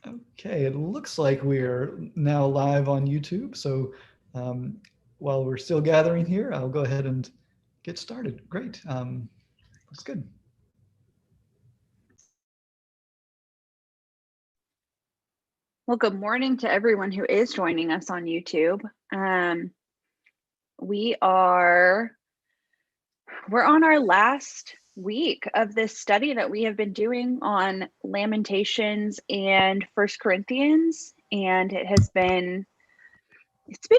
Okay, it looks like we're now live on YouTube. So while we're still gathering here, I'll go ahead and get started. Great. Looks good. Well, good morning to everyone who is joining us on YouTube. We're on our last week of this study that we have been doing on Lamentations and First Corinthians, and it's been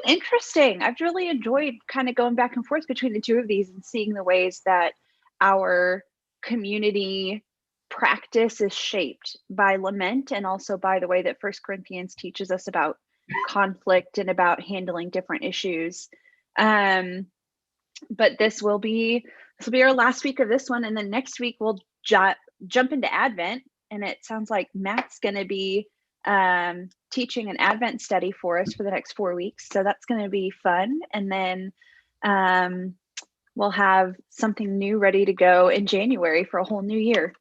interesting. I've really enjoyed kind of going back and forth between the two of these and seeing the ways that our community practice is shaped by lament, and also by the way that First Corinthians teaches us about conflict and about handling different issues. But this will be our last week of this one, and then next week we'll jump into Advent, and it sounds like Matt's going to be teaching an Advent study for us for the next 4 weeks, so that's going to be fun. And then we'll have something new ready to go in January for a whole new year.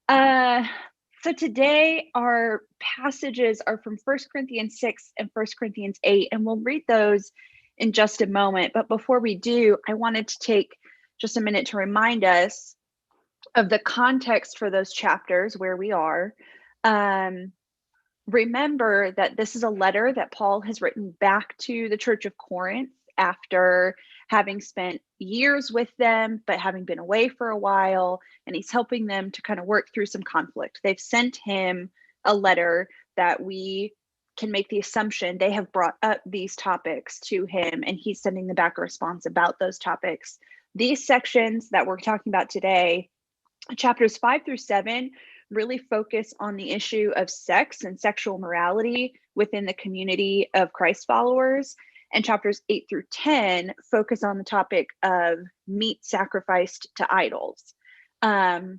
So today our passages are from 1 Corinthians 6 and 1 Corinthians 8, and we'll read those in just a moment. But before we do, I wanted to take just a minute to remind us of the context for those chapters where we are. Remember that this is a letter that Paul has written back to the Church of Corinth after having spent years with them, but having been away for a while, and he's helping them to kind of work through some conflict. They've sent him a letter that we can make the assumption they have brought up these topics to him, and he's sending them back a response about those topics. These sections that we're talking about today, chapters 5 through 7, really focus on the issue of sex and sexual morality within the community of Christ followers. And chapters 8 through 10 focus on the topic of meat sacrificed to idols. The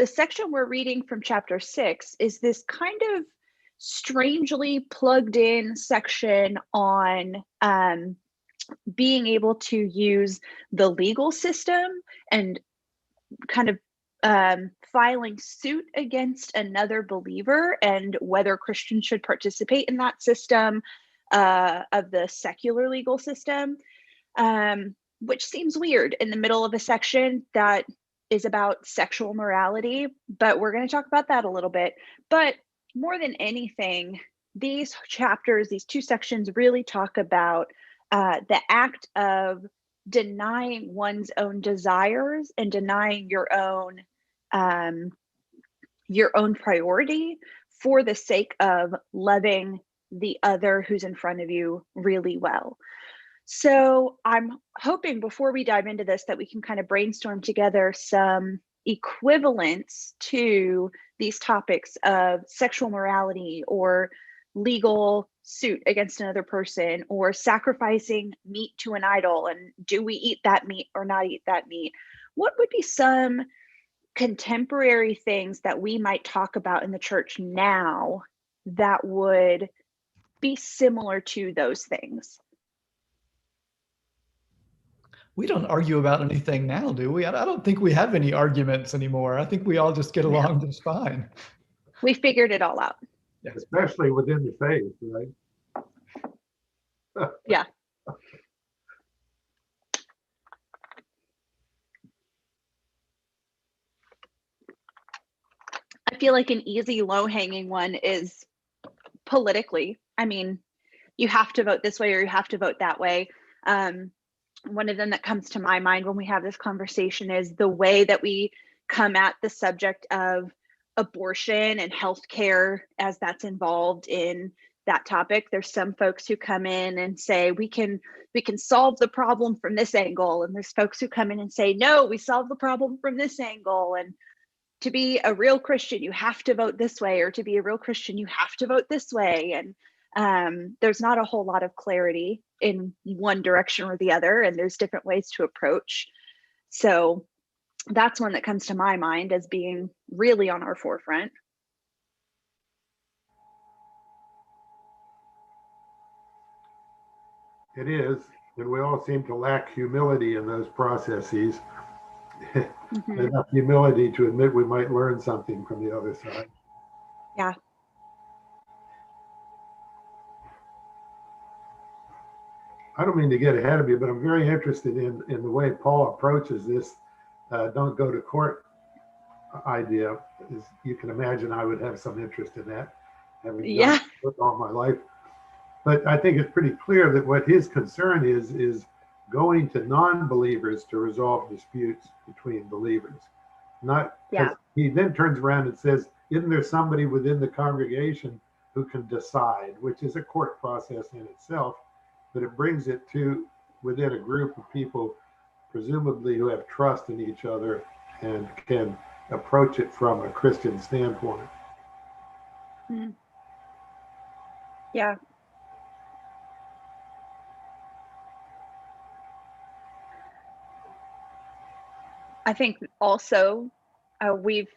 section we're reading from chapter 6 is this kind of strangely plugged in section on being able to use the legal system and kind of filing suit against another believer, and whether Christians should participate in that system of the secular legal system, which seems weird in the middle of a section that is about sexual morality, but we're going to talk about that a little bit. But more than anything, these chapters, these two sections, really talk about the act of denying one's own desires and denying your own priority for the sake of loving the other who's in front of you really well. So I'm hoping before we dive into this that we can kind of brainstorm together some equivalents to these topics of sexual morality or legal suit against another person, or sacrificing meat to an idol, and do we eat that meat or not eat that meat? What would be some contemporary things that we might talk about in the church now that would be similar to those things? We don't argue about anything now, do we? I don't think we have any arguments anymore. I think we all just get along just fine. We figured it all out. Yeah. Especially within the faith, right? Yeah. I feel like an easy low-hanging one is politically. I mean, you have to vote this way or you have to vote that way. One of them that comes to my mind when we have this conversation is the way that we come at the subject of abortion and healthcare as that's involved in that topic. There's some folks who come in and say we can solve the problem from this angle, and there's folks who come in and say no, we solve the problem from this angle, and to be a real Christian you have to vote this way, or to be a real Christian you have to vote this way. And there's not a whole lot of clarity in one direction or the other, and there's different ways to approach. So that's one that comes to my mind as being really on our forefront. It is, and we all seem to lack humility in those processes. Mm-hmm. Enough humility to admit we might learn something from the other side. Yeah. I don't mean to get ahead of you, but I'm very interested in the way Paul approaches this don't go to court idea. As you can imagine, I would have some interest in that, having done Yeah. it all my life. But I think it's pretty clear that what his concern is going to non-believers to resolve disputes between believers. Not because he then turns around and says, isn't there somebody within the congregation who can decide, which is a court process in itself, but it brings it to within a group of people, presumably who have trust in each other and can approach it from a Christian standpoint. Yeah. I think also we've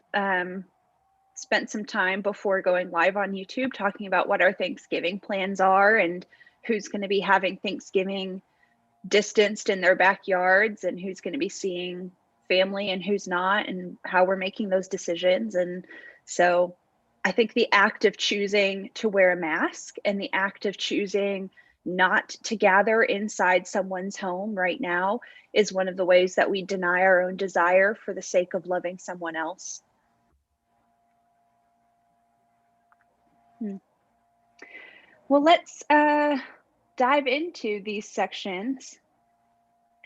spent some time before going live on YouTube talking about what our Thanksgiving plans are and who's going to be having Thanksgiving distanced in their backyards and who's going to be seeing family and who's not, and how we're making those decisions. And so I think the act of choosing to wear a mask and the act of choosing not to gather inside someone's home right now is one of the ways that we deny our own desire for the sake of loving someone else. Well, let's dive into these sections.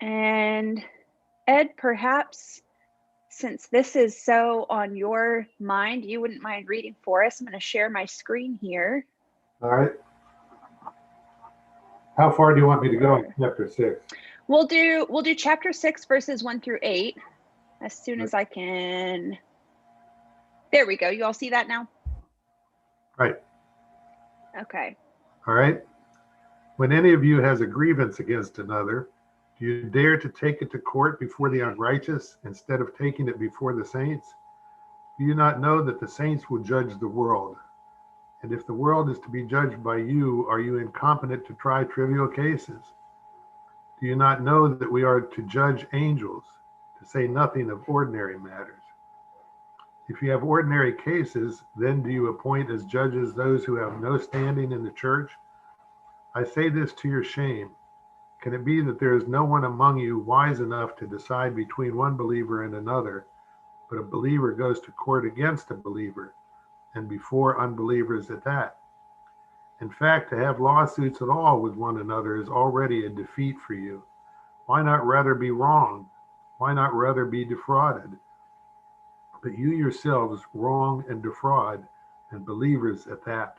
And Ed, perhaps since this is so on your mind, you wouldn't mind reading for us. I'm going to share my screen here. All right. How far do you want me to go in chapter 6? We'll do chapter 6 verses 1 through 8 as soon as I can. There we go. You all see that now? Right. Okay. All right. When any of you has a grievance against another, do you dare to take it to court before the unrighteous instead of taking it before the saints? Do you not know that the saints will judge the world? And if the world is to be judged by you, are you incompetent to try trivial cases? Do you not know that we are to judge angels, to say nothing of ordinary matters? If you have ordinary cases, then do you appoint as judges those who have no standing in the church? I say this to your shame. Can it be that there is no one among you wise enough to decide between one believer and another, but a believer goes to court against a believer, and before unbelievers at that? In fact, to have lawsuits at all with one another is already a defeat for you. Why not rather be wronged? Why not rather be defrauded? But you yourselves wrong and defraud, and believers at that.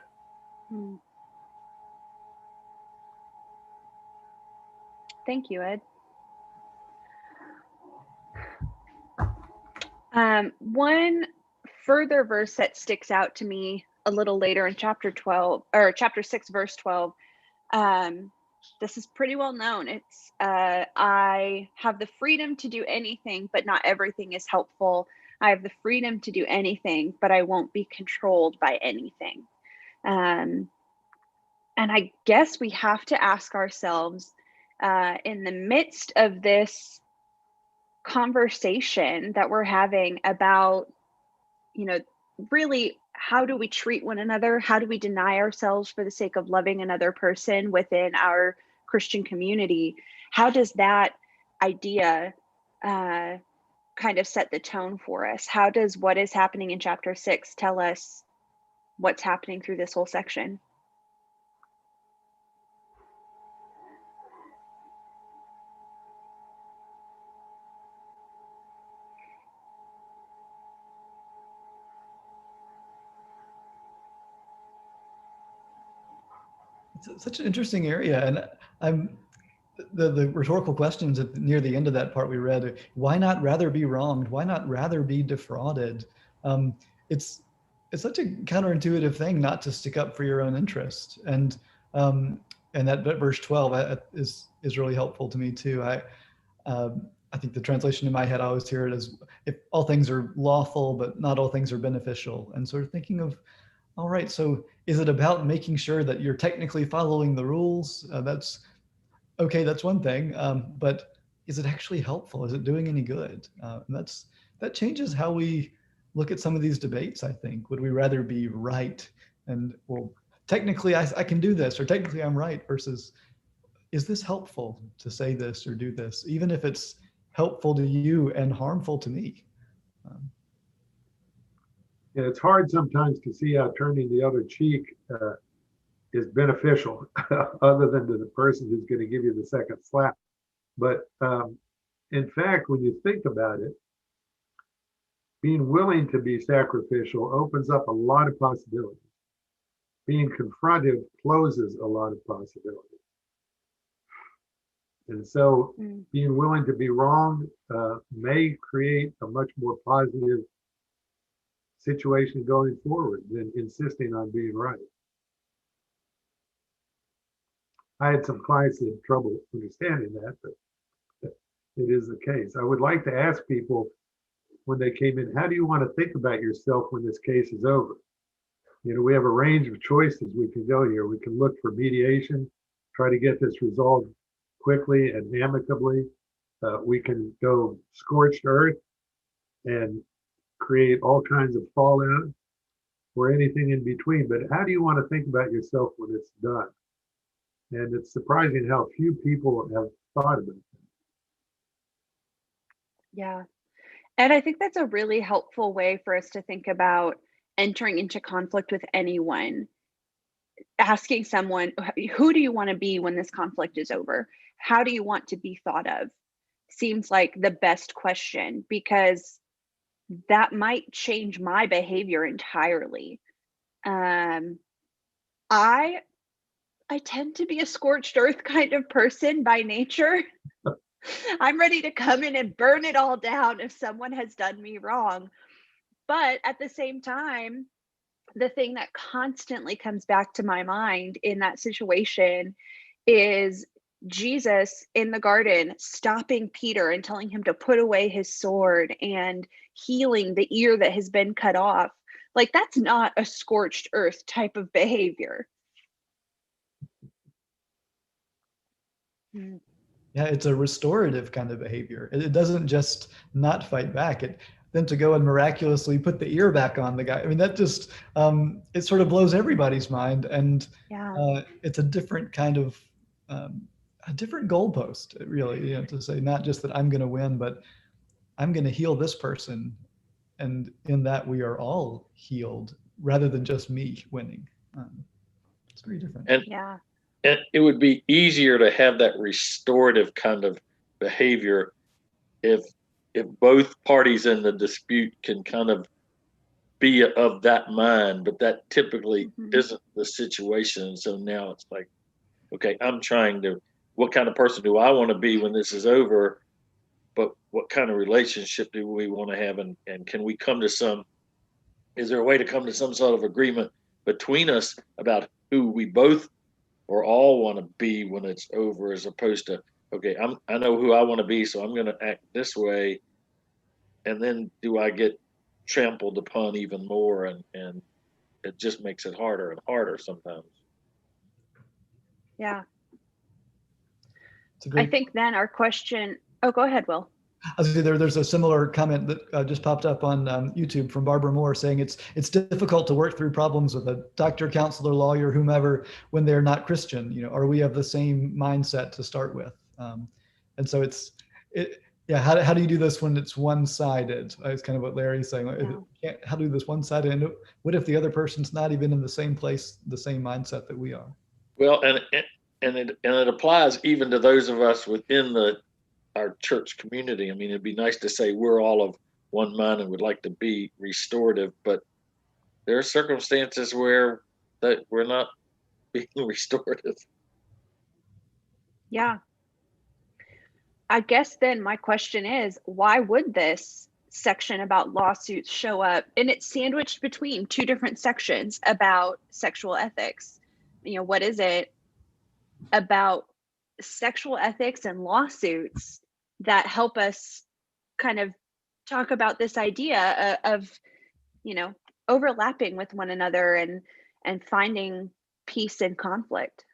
Thank you, Ed. One further verse that sticks out to me a little later in chapter 12 or chapter 6 verse 12. This is pretty well known. It's I have the freedom to do anything, but not everything is helpful. I have the freedom to do anything, but I won't be controlled by anything. And I guess we have to ask ourselves in the midst of this conversation that we're having about, really, how do we treat one another? How do we deny ourselves for the sake of loving another person within our Christian community? How does that idea kind of set the tone for us? How does what is happening in chapter 6 tell us what's happening through this whole section? It's such an interesting area, and the rhetorical questions near the end of that part we read. Why not rather be wronged? Why not rather be defrauded? It's such a counterintuitive thing not to stick up for your own interest, and that verse 12 is really helpful to me too. I think the translation in my head, I always hear it as if all things are lawful, but not all things are beneficial, and sort of thinking of, all right, so is it about making sure that you're technically following the rules? That's okay, that's one thing, but is it actually helpful? Is it doing any good? And that changes how we look at some of these debates, I think. Would we rather be right and, well, technically I can do this, or technically I'm right, versus is this helpful to say this or do this, even if it's helpful to you and harmful to me? And it's hard sometimes to see how turning the other cheek is beneficial, other than to the person who's going to give you the second slap. But in fact, when you think about it, being willing to be sacrificial opens up a lot of possibilities. Being confrontive closes a lot of possibilities. And so being willing to be wrong may create a much more positive situation going forward than insisting on being right. I had some clients that had trouble understanding that, but it is the case. I would like to ask people when they came in, how do you want to think about yourself when this case is over? You know, we have a range of choices we can go here. We can look for mediation, try to get this resolved quickly and amicably. We can go scorched earth and create all kinds of fallout, or anything in between. But how do you want to think about yourself when it's done? And it's surprising how few people have thought about it. Yeah. And I think that's a really helpful way for us to think about entering into conflict with anyone. Asking someone, who do you want to be when this conflict is over? How do you want to be thought of? Seems like the best question, because that might change my behavior entirely. I tend to be a scorched earth kind of person by nature. I'm ready to come in and burn it all down if someone has done me wrong. But at the same time, the thing that constantly comes back to my mind in that situation is Jesus in the garden stopping Peter and telling him to put away his sword and healing the ear that has been cut off. Like, that's not a scorched earth type of behavior. Yeah, it's a restorative kind of behavior. It doesn't just not fight back. Then to go and miraculously put the ear back on the guy. I mean, that just it sort of blows everybody's mind, and it's a different kind of a different goalpost, really. You know, to say not just that I'm going to win, but I'm going to heal this person, and in that we are all healed, rather than just me winning. It's very different. And it would be easier to have that restorative kind of behavior if both parties in the dispute can kind of be of that mind, but that typically isn't the situation. So now it's like, okay, I'm trying to, what kind of person do I want to be when this is over? But what kind of relationship do we want to have? And can we come to is there a way to come to some sort of agreement between us about who we both or all want to be when it's over, as opposed to, okay, I know who I want to be, so I'm going to act this way. And then do I get trampled upon even more? And it just makes it harder and harder sometimes. Yeah. I think then our question, go ahead, Will. There's a similar comment that just popped up on YouTube from Barbara Moore saying it's difficult to work through problems with a doctor, counselor, lawyer, whomever, when they're not Christian. You know, are we of the same mindset to start with? And so how do you do this when it's one-sided? It's kind of what Larry's saying. How do you do this one-sided? And what if the other person's not even in the same place, the same mindset that we are? Well, and it applies even to those of us within our church community. I mean, it'd be nice to say we're all of one mind and would like to be restorative, but there are circumstances where that we're not being restorative. Yeah. I guess then my question is, why would this section about lawsuits show up? And it's sandwiched between two different sections about sexual ethics. You know, what is it about sexual ethics and lawsuits that help us kind of talk about this idea of, you know, overlapping with one another and finding peace in conflict?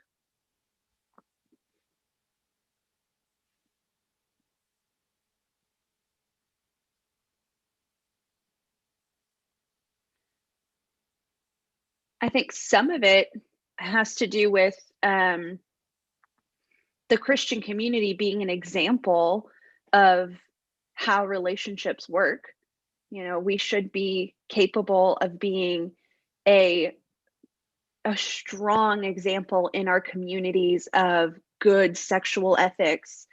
I think some of it has to do with the Christian community being an example of how relationships work. You know, we should be capable of being a strong example in our communities of good sexual ethics,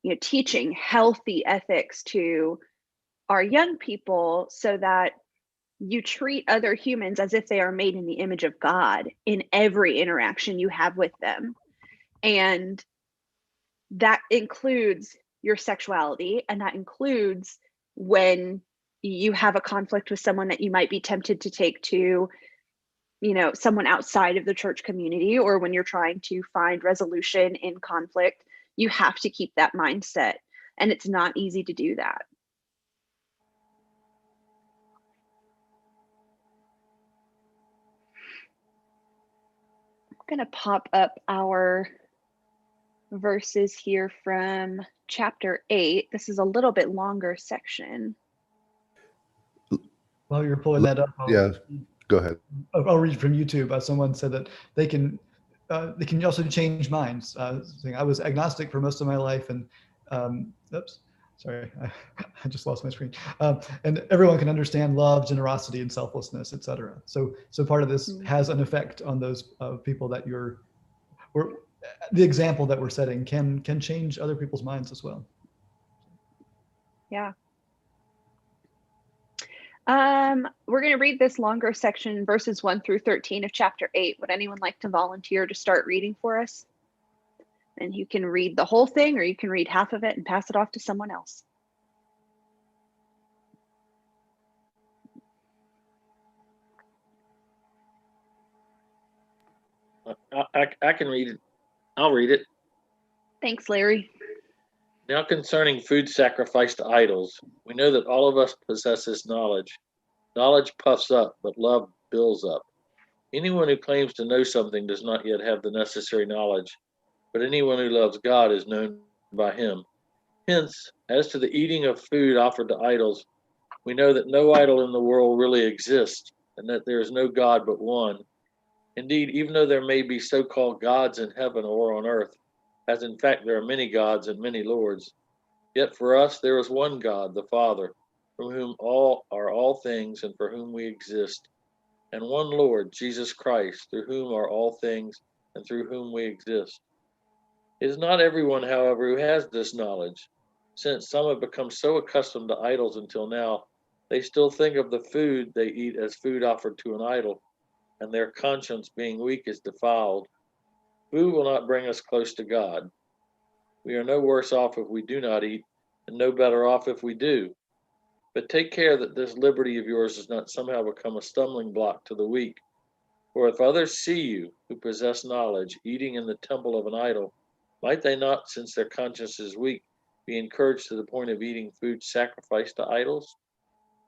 you know, teaching healthy ethics to our young people so that you treat other humans as if they are made in the image of God in every interaction you have with them. And that includes your sexuality, and that includes when you have a conflict with someone that you might be tempted to take to, you know, someone outside of the church community, or when you're trying to find resolution in conflict. You have to keep that mindset, and it's not easy to do that. I'm going to pop up our verses here from chapter 8. This is a little bit longer section. While you're pulling that up, go ahead. I'll read from YouTube. Someone said that they can also change minds. Saying, I was agnostic for most of my life, and oops, sorry, I just lost my screen. And everyone can understand love, generosity, and selflessness, etc. So part of this has an effect on those people that the example that we're setting can change other people's minds as well. Yeah. We're going to read this longer section, verses 1 through 13 of chapter 8. Would anyone like to volunteer to start reading for us? And you can read the whole thing, or you can read half of it and pass it off to someone else. I can read it. I'll read it. Thanks, Larry. Now concerning food sacrificed to idols, we know that all of us possess this knowledge. Knowledge puffs up, but love builds up. Anyone who claims to know something does not yet have the necessary knowledge, but anyone who loves God is known by him. Hence, as to the eating of food offered to idols, we know that no idol in the world really exists, and that there is no God but one. Indeed, even though there may be so-called gods in heaven or on earth, as in fact there are many gods and many lords, yet for us there is one God, the Father, from whom all are all things and for whom we exist, and one Lord, Jesus Christ, through whom are all things and through whom we exist. It is not everyone, however, who has this knowledge, since some have become so accustomed to idols until now, they still think of the food they eat as food offered to an idol, and their conscience, being weak, is defiled. Food will not bring us close to God. We are no worse off if we do not eat, and no better off if we do. But take care that this liberty of yours does not somehow become a stumbling block to the weak. For if others see you, who possess knowledge, eating in the temple of an idol, might they not, since their conscience is weak, be encouraged to the point of eating food sacrificed to idols?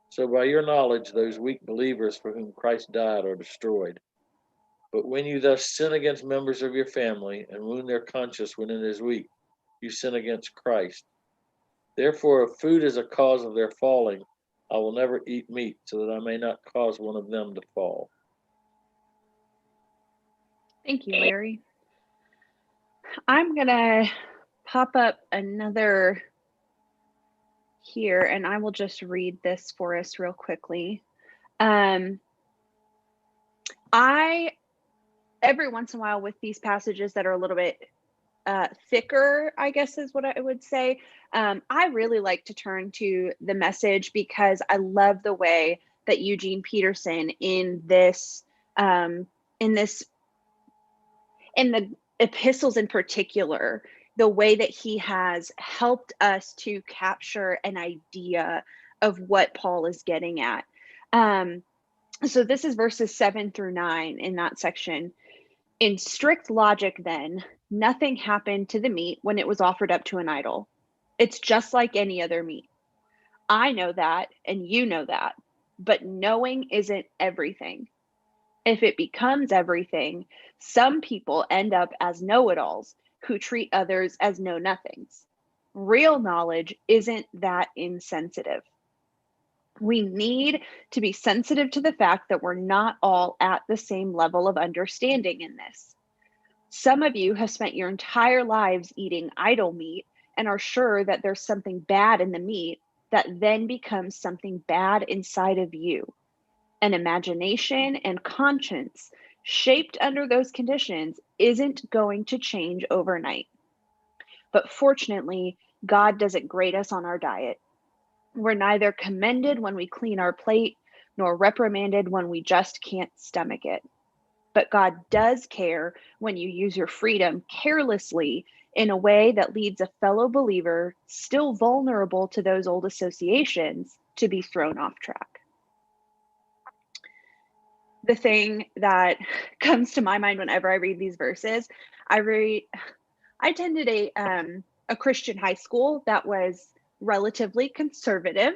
So by your knowledge, those weak believers for whom Christ died are destroyed. But when you thus sin against members of your family and wound their conscience when it is weak, you sin against Christ. Therefore, if food is a cause of their falling, I will never eat meat, so that I may not cause one of them to fall. Thank you, Larry. I'm going to pop up another here, and I will just read this for us real quickly. Every once in a while with these passages that are a little bit thicker, I guess is what I would say, I really like to turn to the Message, because I love the way that Eugene Peterson in the epistles in particular, the way that he has helped us to capture an idea of what Paul is getting at. So this is verses 7 through 9 in that section. In strict logic, then, nothing happened to the meat when it was offered up to an idol. It's just like any other meat. I know that, and you know that, but knowing isn't everything. If it becomes everything, some people end up as know-it-alls who treat others as know-nothings. Real knowledge isn't that insensitive. We need to be sensitive to the fact that we're not all at the same level of understanding in this. Some of you have spent your entire lives eating idol meat and are sure that there's something bad in the meat that then becomes something bad inside of you. An imagination and conscience shaped under those conditions isn't going to change overnight. But fortunately, God doesn't grade us on our diet. We're neither commended when we clean our plate, nor reprimanded when we just can't stomach it. But God does care when you use your freedom carelessly in a way that leads a fellow believer, still vulnerable to those old associations, to be thrown off track. The thing that comes to my mind whenever I read these verses, I attended a Christian high school that was relatively conservative.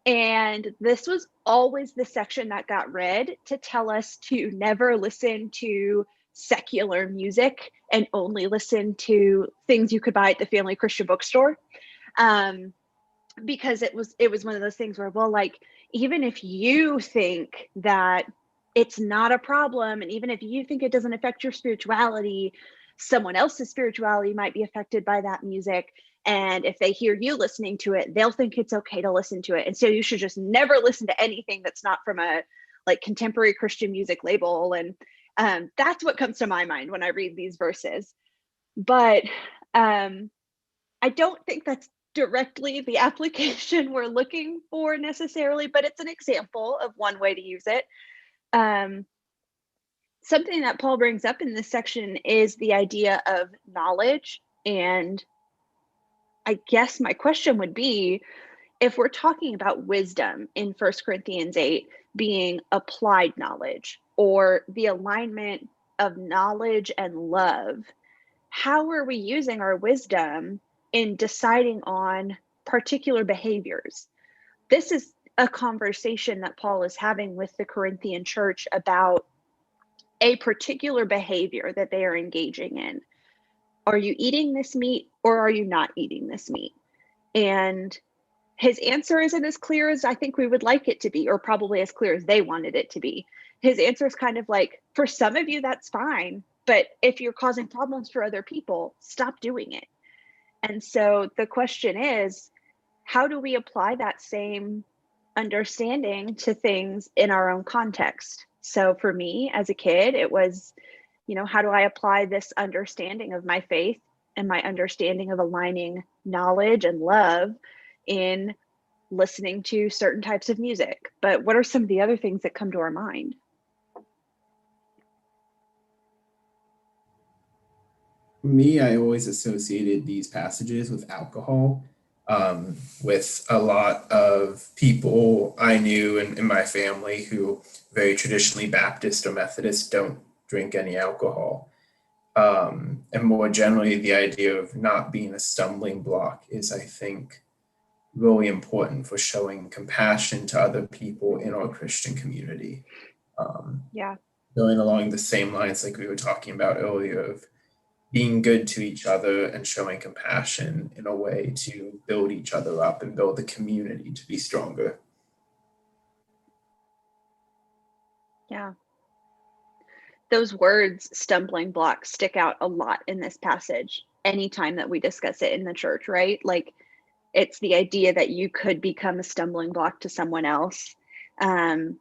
And this was always the section that got read to tell us to never listen to secular music and only listen to things you could buy at the family Christian bookstore. Because it was one of those things where, well, like, even if you think that it's not a problem, and even if you think it doesn't affect your spirituality, someone else's spirituality might be affected by that music. And if they hear you listening to it, they'll think it's okay to listen to it. And so you should just never listen to anything that's not from a like contemporary Christian music label. And that's what comes to my mind when I read these verses. But I don't think that's directly the application we're looking for necessarily, but it's an example of one way to use it. Something that Paul brings up in this section is the idea of knowledge. And I guess my question would be, if we're talking about wisdom in 1 Corinthians 8 being applied knowledge, or the alignment of knowledge and love, how are we using our wisdom in deciding on particular behaviors? This is a conversation that Paul is having with the Corinthian church about a particular behavior that they are engaging in. Are you eating this meat or are you not eating this meat? And his answer isn't as clear as I think we would like it to be, or probably as clear as they wanted it to be. His answer is kind of like, for some of you, that's fine. But if you're causing problems for other people, stop doing it. And so the question is, how do we apply that same understanding to things in our own context? So for me as a kid, it was, how do I apply this understanding of my faith and my understanding of aligning knowledge and love in listening to certain types of music? But what are some of the other things that come to our mind? For me, I always associated these passages with alcohol. With a lot of people I knew in my family who very traditionally Baptist or Methodist don't drink any alcohol. And more generally, the idea of not being a stumbling block is, I think, really important for showing compassion to other people in our Christian community. Yeah. Going along the same lines like we were talking about earlier of being good to each other and showing compassion in a way to build each other up and build the community to be stronger. Yeah. Those words, stumbling block, stick out a lot in this passage anytime that we discuss it in the church, right? Like, it's the idea that you could become a stumbling block to someone else. And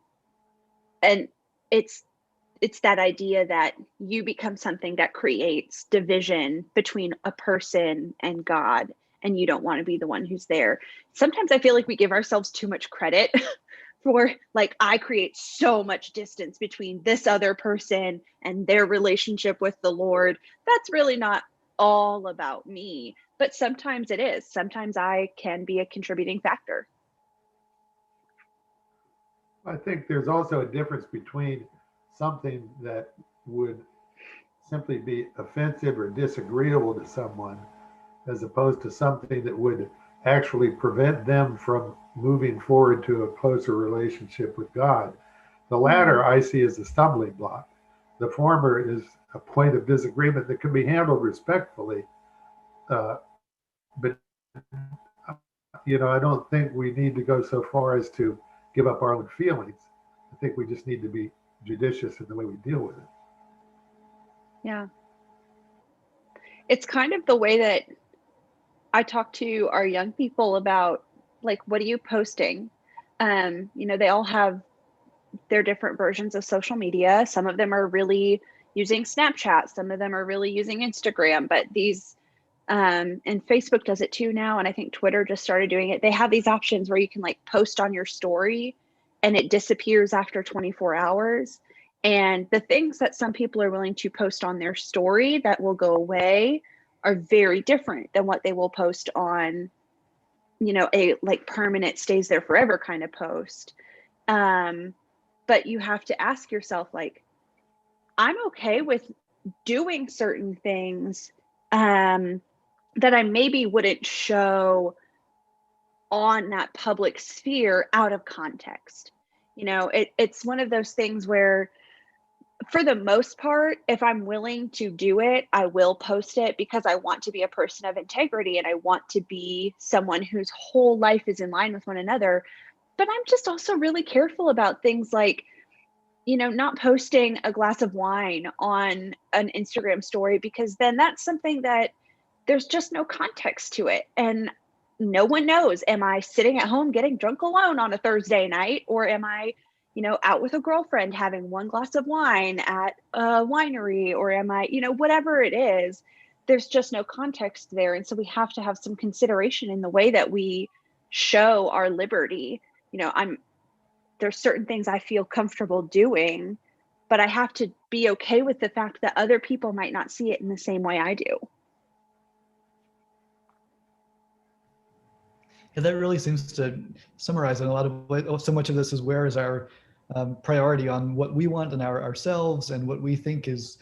it's that idea that you become something that creates division between a person and God, and you don't want to be the one who's there. Sometimes I feel like we give ourselves too much credit for, like, I create so much distance between this other person and their relationship with the Lord. That's really not all about me, but sometimes it is. Sometimes I can be a contributing factor. I think there's also a difference between something that would simply be offensive or disagreeable to someone, as opposed to something that would actually prevent them from moving forward to a closer relationship with God. The latter I see as a stumbling block. The former is a point of disagreement that can be handled respectfully. But I don't think we need to go so far as to give up our own feelings. I think we just need to be judicious in the way we deal with it. Yeah. it's kind of the way that I talk to our young people about, like, what are you posting? They all have their different versions of social media. Some of them are really using Snapchat. Some of them are really using Instagram, but and Facebook does it too now. And I think Twitter just started doing it. They have these options where you can like post on your story and it disappears after 24 hours. And the things that some people are willing to post on their story that will go away are very different than what they will post on, a like permanent stays there forever kind of post. But you have to ask yourself, like, I'm okay with doing certain things that I maybe wouldn't show on that public sphere out of context. It's one of those things where, for the most part, if I'm willing to do it, I will post it because I want to be a person of integrity and I want to be someone whose whole life is in line with one another. But I'm just also really careful about things like, not posting a glass of wine on an Instagram story, because then that's something that there's just no context to it. And no one knows, am I sitting at home getting drunk alone on a Thursday night, or am I, out with a girlfriend having one glass of wine at a winery, or am I, whatever it is, there's just no context there. And so we have to have some consideration in the way that we show our liberty. There's certain things I feel comfortable doing, but I have to be okay with the fact that other people might not see it in the same way I do. Yeah, that really seems to summarize in a lot of ways. So much of this is, where is our priority on what we want in ourselves and what we think is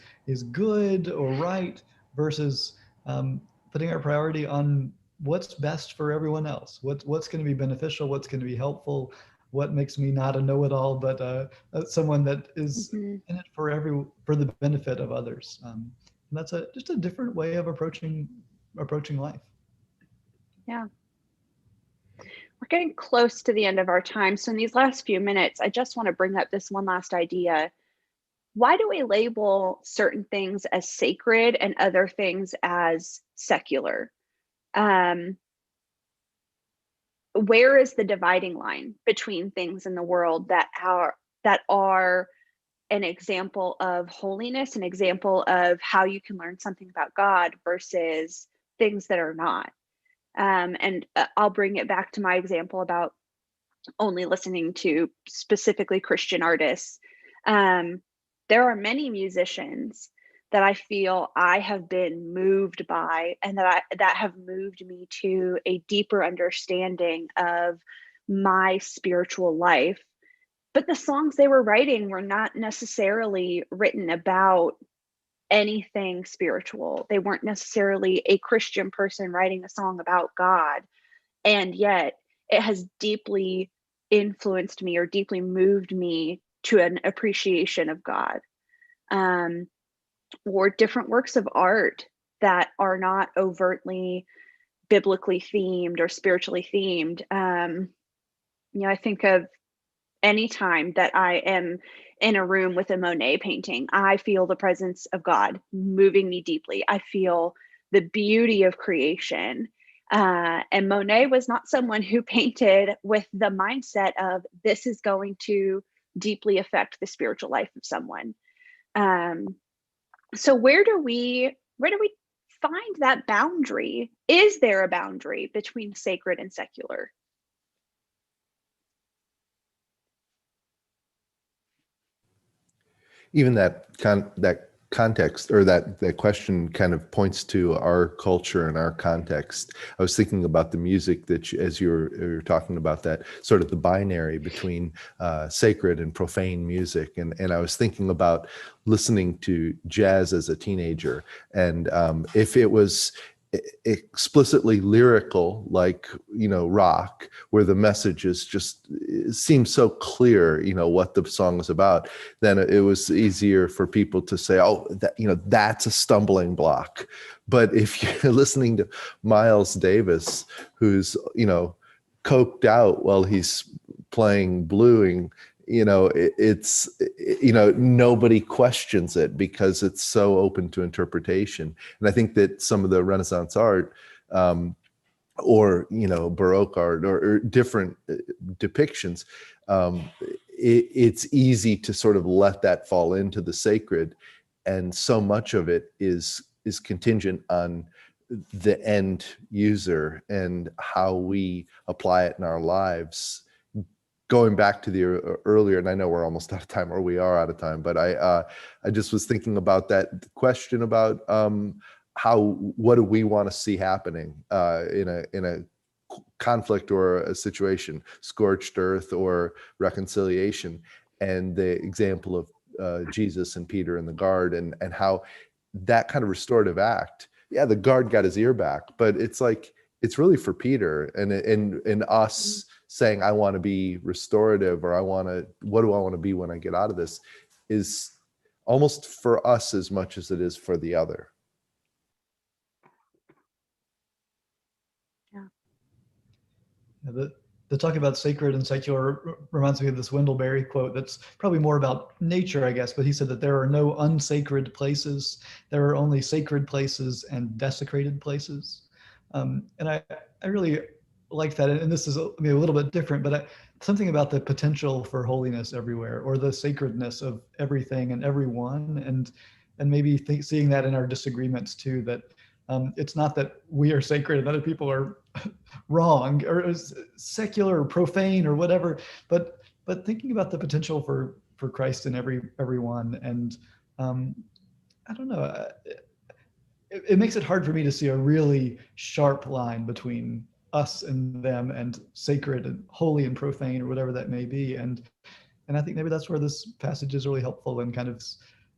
good or right, versus putting our priority on what's best for everyone else, what's going to be beneficial, what's going to be helpful, what makes me not a know-it-all, but someone that is in it for the benefit of others. And that's just a different way of approaching life. Yeah. We're getting close to the end of our time. So in these last few minutes, I just want to bring up this one last idea. Why do we label certain things as sacred and other things as secular? Where is the dividing line between things in the world that are an example of holiness, an example of how you can learn something about God, versus things that are not? And I'll bring it back to my example about only listening to specifically Christian artists. There are many musicians that I feel I have been moved by, and that have moved me to a deeper understanding of my spiritual life. But the songs they were writing were not necessarily written about anything spiritual. They weren't necessarily a Christian person writing a song about God. And yet it has deeply influenced me or deeply moved me to an appreciation of God. Or different works of art that are not overtly biblically themed or spiritually themed. I think of any time that I am in a room with a Monet painting, I feel the presence of God moving me deeply. I feel the beauty of creation. And Monet was not someone who painted with the mindset of, this is going to deeply affect the spiritual life of someone. So where do we find that boundary? Is there a boundary between sacred and secular? Even that context, or that question, kind of points to our culture and our context. I was thinking about the music that as you were talking about, that sort of the binary between sacred and profane music, and I was thinking about listening to jazz as a teenager, and if it was explicitly lyrical, like rock, where the message is just, it seems so clear what the song is about, then it was easier for people to say, oh, that that's a stumbling block. But if you're listening to Miles Davis, who's coked out while he's playing bluing, nobody questions it because it's so open to interpretation. And I think that some of the Renaissance art, or Baroque art, or different depictions, it's easy to sort of let that fall into the sacred, and so much of it is contingent on the end user and how we apply it in our lives. Going back to the earlier, and I know we're almost out of time, or we are out of time, but I just was thinking about that question about what do we want to see happening in a conflict or a situation, scorched earth or reconciliation, and the example of Jesus and Peter in the garden, and how that kind of restorative act. Yeah, the guard got his ear back, but it's like, it's really for Peter and us saying, I want to be restorative, or what do I want to be when I get out of this, is almost for us as much as it is for the other. Yeah. The talk about sacred and secular reminds me of this Wendell Berry quote that's probably more about nature, I guess, but he said that there are no unsacred places. There are only sacred places and desecrated places. And I really like that. And this is maybe a little bit different, but something about the potential for holiness everywhere, or the sacredness of everything and everyone, and maybe seeing that in our disagreements too, that it's not that we are sacred and other people are wrong or secular or profane or whatever, but thinking about the potential for Christ in everyone. And I don't know, it makes it hard for me to see a really sharp line between us and them, and sacred and holy and profane, or whatever that may be. And I think maybe that's where this passage is really helpful, in kind of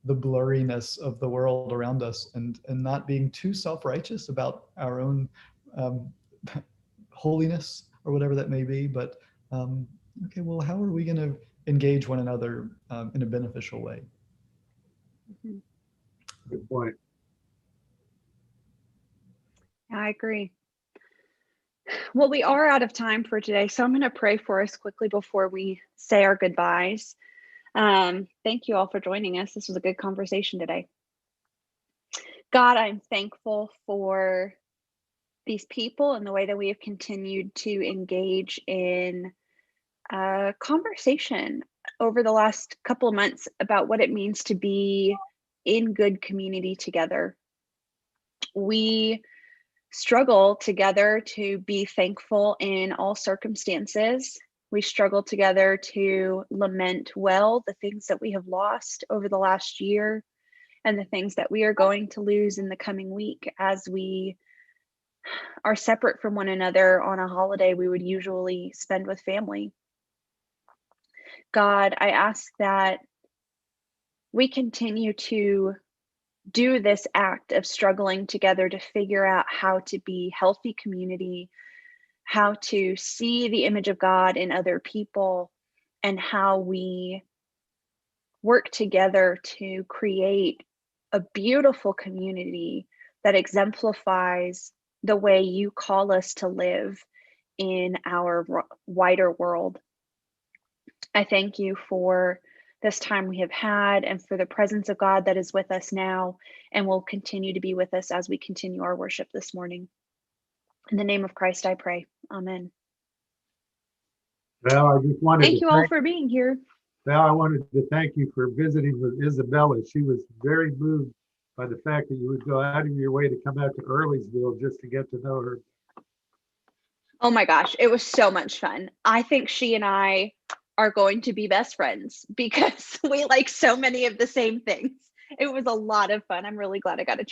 the blurriness of the world around us, and not being too self-righteous about our own holiness or whatever that may be. But okay, well, how are we going to engage one another in a beneficial way? Good point. I agree. Well, we are out of time for today, so I'm going to pray for us quickly before we say our goodbyes. Thank you all for joining us. This was a good conversation today. God, I'm thankful for these people and the way that we have continued to engage in a conversation over the last couple of months about what it means to be in good community together. We struggle together to be thankful in all circumstances. We struggle together to lament well the things that we have lost over the last year, and the things that we are going to lose in the coming week, as we are separate from one another on a holiday we would usually spend with family. God, I ask that we continue to do this act of struggling together to figure out how to be healthy community, how to see the image of God in other people, and how we work together to create a beautiful community that exemplifies the way you call us to live in our wider world. I thank you for this time we have had, and for the presence of God that is with us now and will continue to be with us as we continue our worship this morning. In the name of Christ, I pray. Amen. Well, I just wanted Thank you all for being here. Well, I wanted to thank you for visiting with Isabella. She was very moved by the fact that you would go out of your way to come out to Earlysville just to get to know her. Oh my gosh, it was so much fun. I think she and I are going to be best friends because we like so many of the same things. It was a lot of fun. I'm really glad I got a